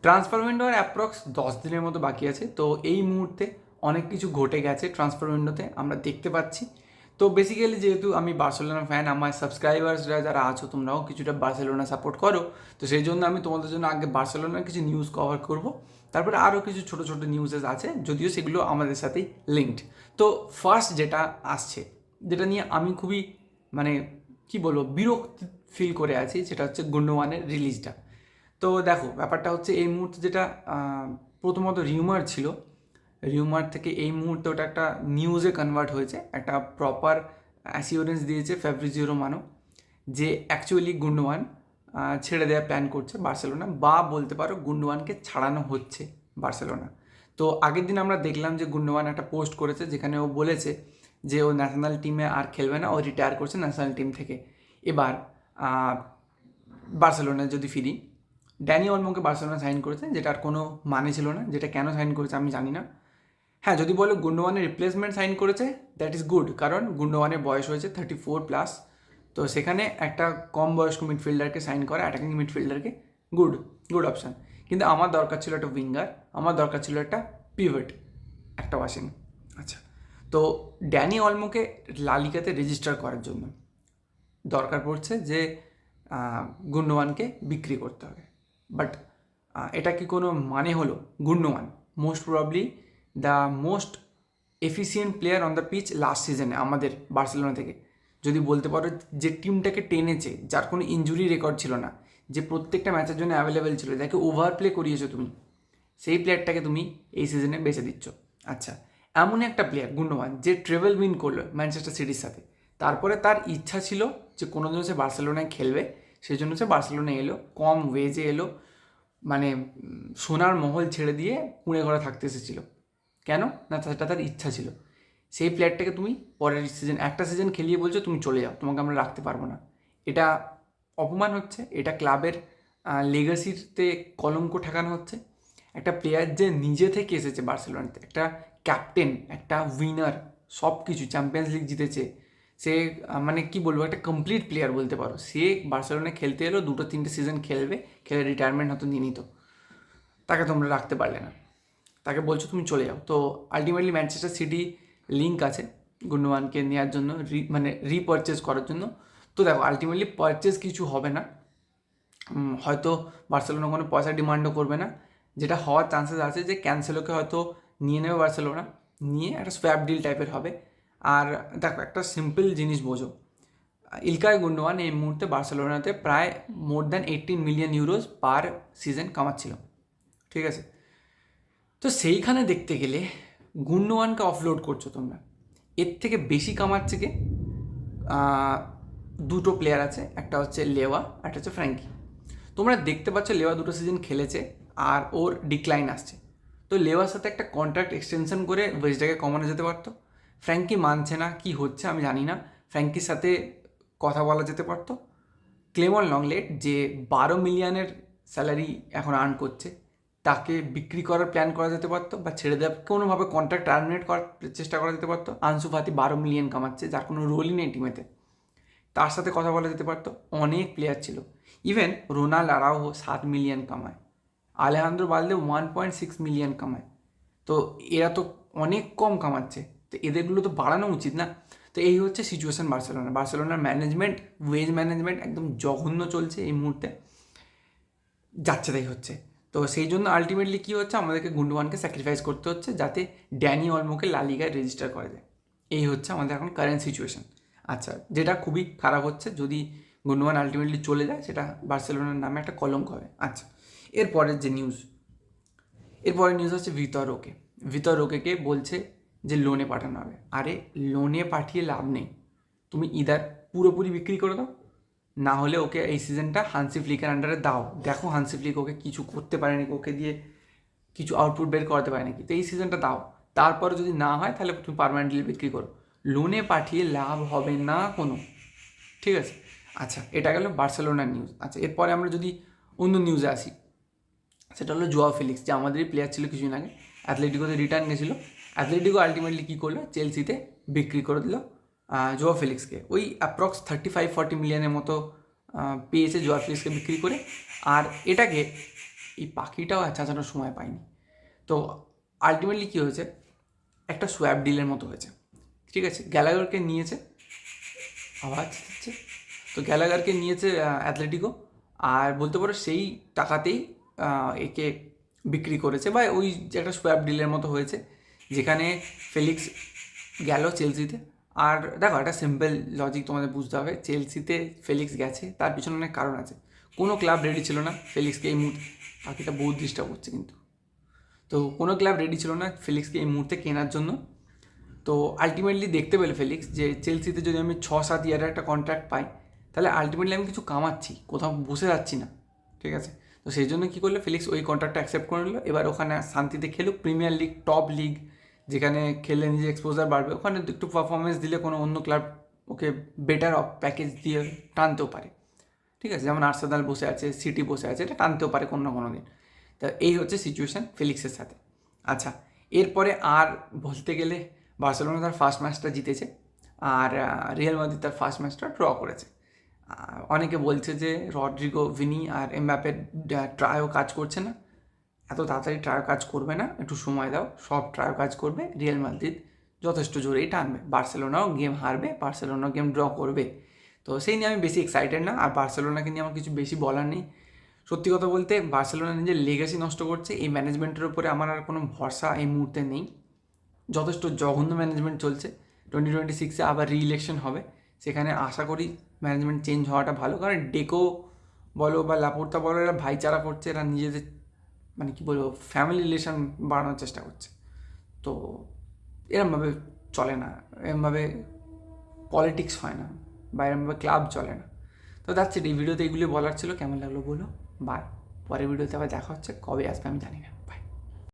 Transfer window আর approx 10 দিনের মতো বাকি আছে। তো এই মুহূর্তে অনেক কিছু ঘটে গেছে ট্রান্সফার উইন্ডোতে, আমরা দেখতে পাচ্ছি। তো বেসিক্যালি যেহেতু আমি বার্সেলোনা ফ্যান, আমার সাবস্ক্রাইবার্সরা যারা আছো তোমরাও কিছুটা বার্সেলোনা সাপোর্ট করো, তো সেই জন্য আমি তোমাদের জন্য আগে বার্সেলোনার কিছু নিউজ কভার করব, তারপরে আরও কিছু ছোটো ছোটো নিউজেস আছে, যদিও সেগুলো আমাদের সাথেই লিঙ্কড। তো ফার্স্ট যেটা আসছে, যেটা নিয়ে আমি খুবই মানে কি বলবো বিরক্তি ফিল করে আছি, সেটা হচ্ছে গুন্ডোয়ানের রিলিজটা। তো দেখো ব্যাপারটা হচ্ছে এই মুহূর্তে যেটা প্রথমত রিউমার ছিল, রিউমার থেকে এই মুহূর্তে ওটা একটা নিউজে কনভার্ট হয়েছে, একটা প্রপার অ্যাসিওরেন্স দিয়েছে ফ্যাব্রিজিও রোমানো যে অ্যাকচুয়ালি গুন্ডোয়ান ছেড়ে দেওয়ার প্ল্যান করছে বার্সেলোনা, বা বলতে পারো গুন্ডোয়ানকে ছাড়ানো হচ্ছে বার্সেলোনা। তো আগের দিন আমরা দেখলাম যে গুন্ডোয়ান একটা পোস্ট করেছে যেখানে ও বলেছে যে ও ন্যাশনাল টিমে আর খেলবে না, ও রিটায়ার করছে ন্যাশনাল টিম থেকে। এবার বার্সেলোনায় যদি ফিরি, ড্যানি অলমোকে বার্সেলোনা সাইন করেছে, যেটার কোনো মানে ছিল না, যেটা কেন সাইন করেছে আমি জানি না। হ্যাঁ, যদি বলো গুন্ডোয়ানের রিপ্লেসমেন্ট সাইন করেছে, দ্যাট ইজ গুড, কারণ গুন্ডোয়ানের বয়স হয়েছে 34+। তো সেখানে একটা কম বয়স্ক মিডফিল্ডারকে সাইন করা, অ্যাটাকিং মিডফিল্ডারকে, গুড গুড অপশান। কিন্তু আমার দরকার ছিল একটা উইঙ্গার, আমার দরকার ছিল একটা পিভট, একটা ওয়াশিং। আচ্ছা, তো ড্যানি অলমোকে লালিগাতে রেজিস্টার করার জন্য দরকার পড়ছে যে গুন্ডোয়ানকে বিক্রি করতে হবে। বাট এটা কি কোনো মানে হলো? Gundogan most probably the most efficient player on the pitch last সিজনে আমাদের বার্সেলোনা থেকে, যদি বলতে পারো যে টিমটাকে টেনেছে, যার কোনো ইঞ্জুরি রেকর্ড ছিল না, যে প্রত্যেকটা ম্যাচের জন্য অ্যাভেলেবেল ছিল, যাকে ওভার প্লে করিয়েছো তুমি, সেই প্লেয়ারটাকে তুমি এই সিজনে বেছে দিচ্ছ। আচ্ছা, এমন একটা প্লেয়ার গুন্ডোয়ান যে ট্রেভেল উইন করলো ম্যানচেস্টার সিটির সাথে, তারপরে তার ইচ্ছা ছিল যে কোনো দিন সে বার্সেলোনায় খেলবে, সেই জন্য সে বার্সেলোনায় এলো, কম ওয়েজে এলো, মানে সোনার মহল ছেড়ে দিয়ে কুঁড়ে ঘরে থাকতে এসেছিল। কেন না, সেটা তার ইচ্ছা ছিল। সেই প্লেয়ারটাকে তুমি পরের সিজন, একটা সিজন খেলিয়ে বলছো তুমি চলে যাও, তোমাকে আমরা রাখতে পারবো না। এটা অপমান হচ্ছে, এটা ক্লাবের লেগাসিতে কলঙ্ক ঠেকানো হচ্ছে। একটা প্লেয়ার যে নিজে থেকে এসেছে বার্সেলোনাতে, একটা ক্যাপ্টেন, একটা উইনার, সব কিছু চ্যাম্পিয়ন্স লিগ জিতেছে, সে মানে কি বলবো, একটা কমপ্লিট প্লেয়ার বলতে পারো, সে বার্সেলোনায় খেলতে এলো, 2-3টে সিজন খেলবে, খেলে রিটায়ারমেন্ট হয়তো নিয়ে নিত, তাকে তোমরা রাখতে পারলে না, তাকে বলছো তুমি চলে যাও। তো আলটিমেটলি ম্যানচেস্টার সিটি লিঙ্ক আছে গুন্ডোয়ানকে নেওয়ার জন্য, মানে রিপারচেজ করার জন্য। তো দেখো আলটিমেটলি পারচেজ কিছু হবে না, হয়তো বার্সেলোনা কোনো পয়সা ডিমান্ডও করবে না। যেটা হওয়ার চান্সেস আছে যে ক্যান্সেলোকে হয়তো নিয়ে নেবে বার্সেলোনা, নিয়ে একটা সোয়াপ ডিল টাইপের হবে। আর দেখো একটা সিম্পল জিনিস বোঝো, ইলকাই গুন্ডোয়ান এই মুহূর্তে বার্সেলোনাতে প্রায় মোর দ্যান 18 মিলিয়ন ইউরোজ পার সিজন কামাচ্ছিল, ঠিক আছে? তো সেইখানে দেখতে গেলে গুন্ডোয়ানকে অফলোড করছো তোমরা, এর থেকে বেশি কামাচ্ছে কে? দুটো প্লেয়ার আছে, একটা হচ্ছে লেওয়া, একটা হচ্ছে ফ্র্যাঙ্কি। তোমরা দেখতে পাচ্ছ লেওয়া 2টো সিজন খেলেছে আর ওর ডিক্লাইন আসছে। তো লেওয়ার সাথে একটা কন্ট্রাক্ট এক্সটেনশন করে ওয়েজটাকে কমানো যেতে পারতো। ফ্র্যাঙ্কি মানছে না, কি হচ্ছে আমি জানি না, ফ্র্যাঙ্কির সাথে কথা বলা যেতে পারতো। ক্লেমন লংলেট যে 12 মিলিয়নের স্যালারি এখন আর্ন করছে, তাকে বিক্রি করার প্ল্যান করা যেতে পারতো, বা ছেড়ে দেওয়ার কোনোভাবে কন্ট্রাক্ট টার্মিনেট করার চেষ্টা করা যেতে পারতো। আনসু ফাতি 12 মিলিয়ন কামাচ্ছে, যার কোনো রোলই নেই টিমেতে, তার সাথে কথা বলা যেতে পারতো। অনেক প্লেয়ার ছিল, ইভেন রোনাল্ড আরাউহো 7 মিলিয়ন কামায়, আলেহান্দ্রো বালদে 1.6 মিলিয়ন কামায়। তো এরা তো অনেক কম কামাচ্ছে, তো এদেরগুলো তো বাড়ানো উচিত না? তো এই হচ্ছে সিচুয়েশান বার্সেলোনার ম্যানেজমেন্ট, ওয়েজ ম্যানেজমেন্ট একদম জঘন্য চলছে এই মুহূর্তে, যাচ্ছে তাই হচ্ছে। তো সেই জন্য আলটিমেটলি কী হচ্ছে, আমাদেরকে গুন্ডোয়ানকে স্যাক্রিফাইস করতে হচ্ছে যাতে ড্যানি অলমোকে লালিগায় রেজিস্টার করা যায়। এই হচ্ছে আমাদের এখন কারেন্ট সিচুয়েশান। আচ্ছা, যেটা খুবই খারাপ হচ্ছে, যদি গুন্ডোয়ান আলটিমেটলি চলে যায়, সেটা বার্সেলোনার নামে একটা কলঙ্ক হবে। আচ্ছা, এরপরের যে নিউজ, এরপরের নিউজ হচ্ছে ভিতর রোকেকে বলছে যে লোনে পাঠানো হবে। আরে লোনে পাঠিয়ে লাভ নেই, তুমি ইদার পুরোপুরি বিক্রি করে দাও, না হলে ওকে এই সিজনটা হানসি ফ্লিকের আন্ডারে দাও, দেখো হানসি ফ্লিক ওকে কিছু করতে পারে নাকি, ওকে দিয়ে কিছু আউটপুট বের করতে পারে নাকি, তো এই সিজনটা দাও। তারপরে যদি না হয় তাহলে তুমি পারমানেন্টলি বিক্রি করো, লোনে পাঠিয়ে লাভ হবে না কোনো, ঠিক আছে? আচ্ছা, এটা গেল বার্সেলোনার নিউজ। আচ্ছা, এরপরে আমরা যদি অন্য নিউজে আসি, সেটা হলো জোয়া ফেলিক্স, যে আমাদেরই প্লেয়ার ছিল কিছুদিন আগে, অ্যাথলেটিকোতে রিটার্ন গেছিলো, অ্যাথলেটিকো আলটিমেটলি কী করলো, চেলসিতে বিক্রি করে দিল জোয়া ফেলিক্সকে। ওই অ্যাপ্রক্স 35-40 মিলিয়নের মতো পেয়েছে জোয়া ফেলিক্সকে বিক্রি করে। আর এটাকে এই পাখিটাও চেঁচানোর সময় পায়নি। তো আলটিমেটলি কী হয়েছে, একটা সোয়াপ ডিলের মতো হয়েছে, ঠিক আছে। গ্যালাগারকে নিয়েছে, আওয়াজ হচ্ছে, তো গ্যালাগারকে নিয়েছে অ্যাথলেটিকো, আর বলতে পারো সেই টাকাতেই একে বিক্রি করেছে, বা ওই যে একটা সোয়াপ ডিলের মতো হয়েছে, যেখানে ফেলিক্স গেল চেলসিতে। আর দেখো, একটা সিম্পল লজিক তোমাদের বুঝতে হবে, চেলসিতে ফেলিক্স গেছে তার পিছনে অনেক কারণ আছে। কোনো ক্লাব রেডি ছিল না ফেলিক্সকে এই মুহূর্তে, পাখিটা বহুত ডিস্টার্ব হচ্ছে কিন্তু, তো কোনো ক্লাব রেডি ছিল না ফেলিক্সকে এই মুহূর্তে কেনার জন্য। তো আলটিমেটলি দেখতে পেলে ফেলিক্স যে চেলসিতে যদি আমি 6-7 ইয়ারের একটা কন্ট্রাক্ট পাই, তাহলে আলটিমেটলি আমি কিছু কামাচ্ছি, কোথাও বসে যাচ্ছি না, ঠিক আছে। তো সেই জন্য কী করলো, ফেলিক্স ওই কন্ট্রাক্টটা অ্যাকসেপ্ট করে নিল। এবার ওখানে শান্তিতে খেলুক, প্রিমিয়ার লিগ, টপ লিগ, যেখানে খেললে নিজে এক্সপোজার বাড়বে, ওখানে একটু পারফরমেন্স দিলে কোনো অন্য ক্লাব ওকে বেটার প্যাকেজ দিয়ে টানতেও পারে, ঠিক আছে। যেমন আর্সেনাল বসে আছে, সিটি বসে আছে, এটা টানতেও পারে কোনো না কোনো দিন। তা এই হচ্ছে সিচুয়েশান ফেলিক্সের সাথে। আচ্ছা, এরপরে আর বলতে গেলে বার্সেলোনা তার ফার্স্ট ম্যাচটা জিতেছে, আর রিয়াল মাদ্রিদ তার ফার্স্ট ম্যাচটা ড্র করেছে। অনেকে বলছে যে রড্রিগো, ভিনি আর এমবাপ্পের ট্রায়ও কাজ করছে না, এত তাড়াতাড়ি ট্রায়ও কাজ করবে না, একটু সময় দাও, সব ট্রায়ও কাজ করবে, রিয়াল মাদ্রিদ যথেষ্ট জোরেই টানবে, বার্সেলোনাও গেম হারবে, বার্সেলোনাও গেম ড্র করবে। তো সেই নিয়ে আমি বেশি এক্সাইটেড না, আর বার্সেলোনাকে নিয়ে আমার কিছু বেশি বলার নেই। সত্যি কথা বলতে বার্সেলোনা নিজের লেগাসি নষ্ট করছে, এই ম্যানেজমেন্টের উপরে আমার আর কোনো ভরসা এই মুহূর্তে নেই। যথেষ্ট জঘন্য ম্যানেজমেন্ট চলছে। 2026-এ আবার রি-ইলেকশন হবে, সেখানে আশা করি ম্যানেজমেন্ট চেঞ্জ হওয়াটা ভালো, কারণ ডেকো বলো বা লাপোর্তা বলো, এরা ভাইচারা করছে, এরা নিজেদের মানে কী বলবো ফ্যামিলি রিলেশন বাড়ানোর চেষ্টা করছে। তো এরমভাবে চলে না, এরমভাবে পলিটিক্স হয় না, বা এরমভাবে ক্লাব চলে না। তো যাচ্ছে এই ভিডিওতে এইগুলি বলার ছিল। কেমন লাগলো বলো, বাই। পরের ভিডিওতে আবার দেখা হচ্ছে, কবে আসবে আমি জানি না।